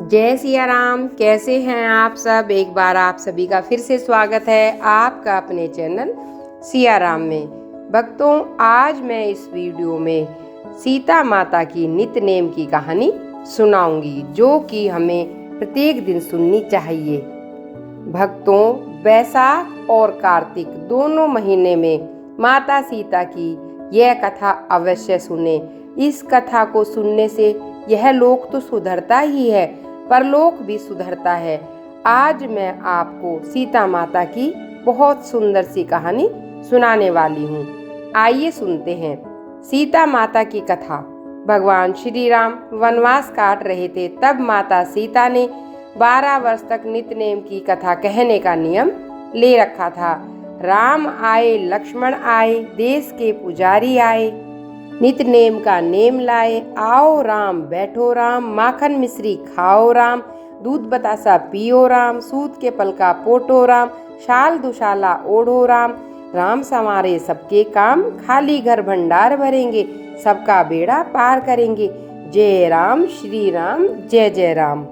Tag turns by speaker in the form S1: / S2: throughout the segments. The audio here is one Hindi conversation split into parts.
S1: जय सिया राम। कैसे हैं आप सब? एक बार आप सभी का फिर से स्वागत है आपका अपने चैनल सिया राम में। भक्तों, आज मैं इस वीडियो में सीता माता की नित्य नेम की कहानी सुनाऊंगी, जो कि हमें प्रत्येक दिन सुननी चाहिए। भक्तों, वैशाख और कार्तिक दोनों महीने में माता सीता की यह कथा अवश्य सुने। इस कथा को सुनने से यह लोक तो सुधरता ही है, परलोक भी सुधरता है। आज मैं आपको सीता माता की बहुत सुंदर सी कहानी सुनाने वाली हूँ। आइए सुनते हैं सीता माता की कथा। भगवान श्री राम वनवास काट रहे थे, तब माता सीता ने 12 वर्ष तक नित्य नेम की कथा कहने का नियम ले रखा था। राम आए, लक्ष्मण आए, देश के पुजारी आए, नित्य नेम का नेम लाए। आओ राम, बैठो राम, माखन मिश्री खाओ राम, दूध बतासा पियो राम, सूत के पल का पोटो राम, शाल दुशाला ओढ़ो राम। राम संवारे सबके काम, खाली घर भंडार भरेंगे, सबका बेड़ा पार करेंगे। जय राम, श्री राम, जय जय राम।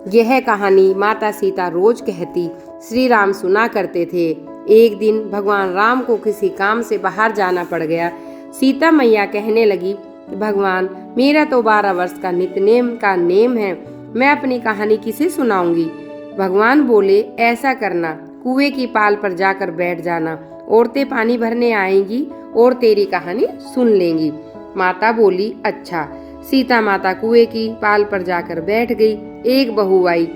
S1: यह कहानी माता सीता रोज कहती, श्री राम सुना करते थे। एक दिन भगवान राम को किसी काम से बाहर जाना पड़ गया। सीता मैया कहने लगी, भगवान, मेरा तो 12 वर्ष का नित्य नेम का नेम है, मैं अपनी कहानी किसे सुनाऊंगी? भगवान बोले, ऐसा करना, कुएं की पाल पर जाकर बैठ जाना, औरतें पानी भरने आएंगी और तेरी कहानी सुन लेंगी। माता बोली, अच्छा। सीता माता कुएं की पाल पर जाकर बैठ गई। एक बहू आई,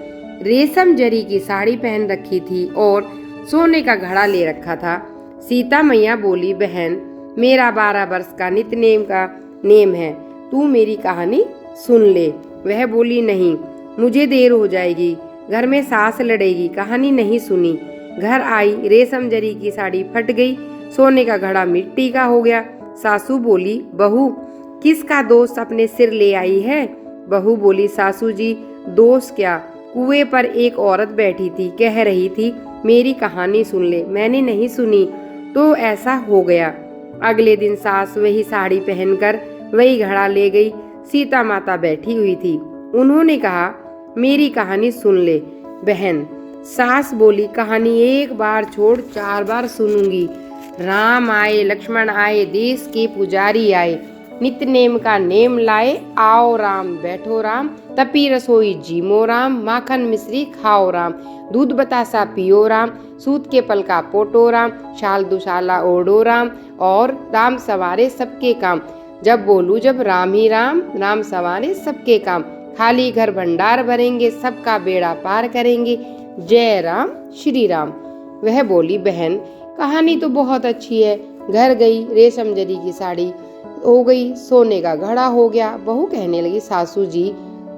S1: रेशम जरी की साड़ी पहन रखी थी और सोने का घड़ा ले रखा था। सीता मैया बोली, बहन, मेरा 12 वर्ष का नित्य नेम का नेम है, तू मेरी कहानी सुन ले। वह बोली, नहीं, मुझे देर हो जाएगी, घर में सास लड़ेगी, कहानी नहीं सुनी। घर आई, रेशम जरी की साड़ी फट गई, सोने का घड़ा मिट्टी का हो गया। सासू बोली, बहू, किसका दोष अपने सिर ले आई है? बहू बोली, सासू जी, दोष क्या, कुएं पर एक औरत बैठी थी, कह रही थी मेरी कहानी सुन ले, मैंने नहीं सुनी तो ऐसा हो गया। अगले दिन सास वही साड़ी पहनकर वही घड़ा ले गई। सीता माता बैठी हुई थी, उन्होंने कहा, मेरी कहानी सुन ले। बहन, सास बोली, कहानी एक बार छोड़ 4 बार सुनूंगी। राम आए, लक्ष्मण आए, देश के पुजारी आए, नित्य नेम का नेम लाए। आओ राम, बैठो राम, तपी रसोई जीमो राम, माखन मिश्री खाओ राम, दूध बतासा पियो राम, सूत के पल का पोटो राम, शाल दुशाला ओढ़ो राम, और राम सवारे सबके काम। जब बोलूं जब राम ही राम, राम सवारे सबके काम, खाली घर भंडार भरेंगे, सबका बेड़ा पार करेंगे। जय राम, श्री राम। वह बोली, बहन, कहानी तो बहुत अच्छी है। घर गई, रेशम जरी की साड़ी हो गई, सोने का घड़ा हो गया। बहू कहने लगी, सासू जी,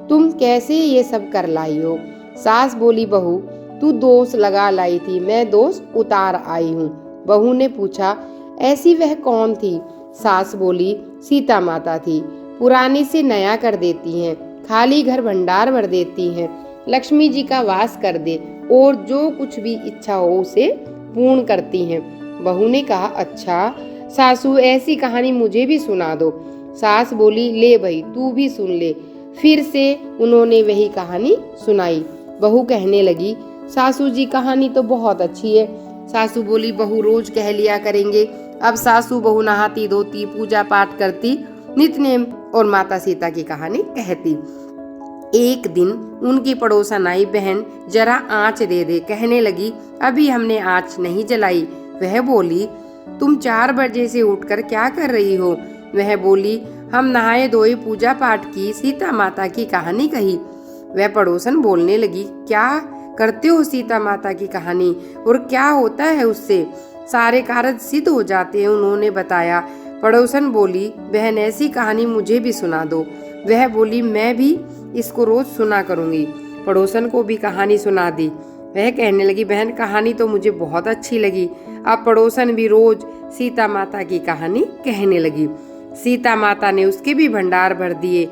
S1: तुम कैसे ये सब कर लाई हो? सास बोली, बहू, तू दोष लगा लाई थी, मैं दोष उतार आई हूँ। बहू ने पूछा, ऐसी वह कौन थी? सास बोली, सीता माता थी, पुराने से नया कर देती हैं, खाली घर भंडार भर देती हैं, लक्ष्मी जी का वास कर दे और जो कुछ भी इच्छा हो उसे पूर्ण करती हैं। बहू ने कहा, अच्छा सासू, ऐसी कहानी मुझे भी सुना दो। सास बोली, ले भाई, तू भी सुन ले। फिर से उन्होंने वही कहानी सुनाई। बहू कहने लगी, सासू जी, कहानी तो बहुत अच्छी है। सासू बोली, बहू रोज कह लिया करेंगे। अब सासू बहू नहाती धोती, पूजा पाठ करती, नित्य नेम और माता सीता की कहानी कहती। एक दिन उनकी पड़ोसन आई, बहन जरा आँच दे दे। कहने लगी, अभी हमने आँच नहीं जलाई। वह बोली, तुम 4 बजे से उठकर क्या कर रही हो? वह बोली, हम नहाए धोए, पूजा पाठ की, सीता माता की कहानी कही। वह पड़ोसन बोलने लगी, क्या करते हो सीता माता की कहानी और क्या होता है उससे? सारे कार्य सिद्ध हो जाते हैं, उन्होंने बताया। पड़ोसन बोली, बहन, ऐसी कहानी मुझे भी सुना दो। वह बोली, मैं भी इसको रोज सुना करूंगी। पड़ोसन को भी कहानी सुना दी। वह कहने लगी, बहन, कहानी तो मुझे बहुत अच्छी लगी। अब पड़ोसन भी रोज सीता माता की कहानी कहने लगी। सीता माता ने उसके भी भंडार भर दिए।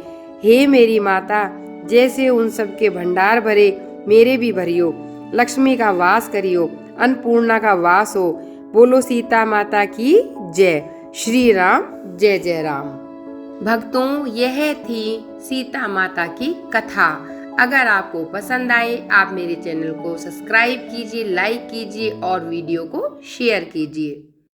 S1: हे मेरी माता, जैसे उन सब के भंडार भरे, मेरे भी भरियो। लक्ष्मी का वास करियो, अन्नपूर्णा का वास हो। बोलो सीता माता की जय। श्री राम, जय जय राम। भक्तों, यह थी सीता माता की कथा। अगर आपको पसंद आए आप मेरे चैनल को सब्सक्राइब कीजिए, लाइक कीजिए और वीडियो को शेयर कीजिए।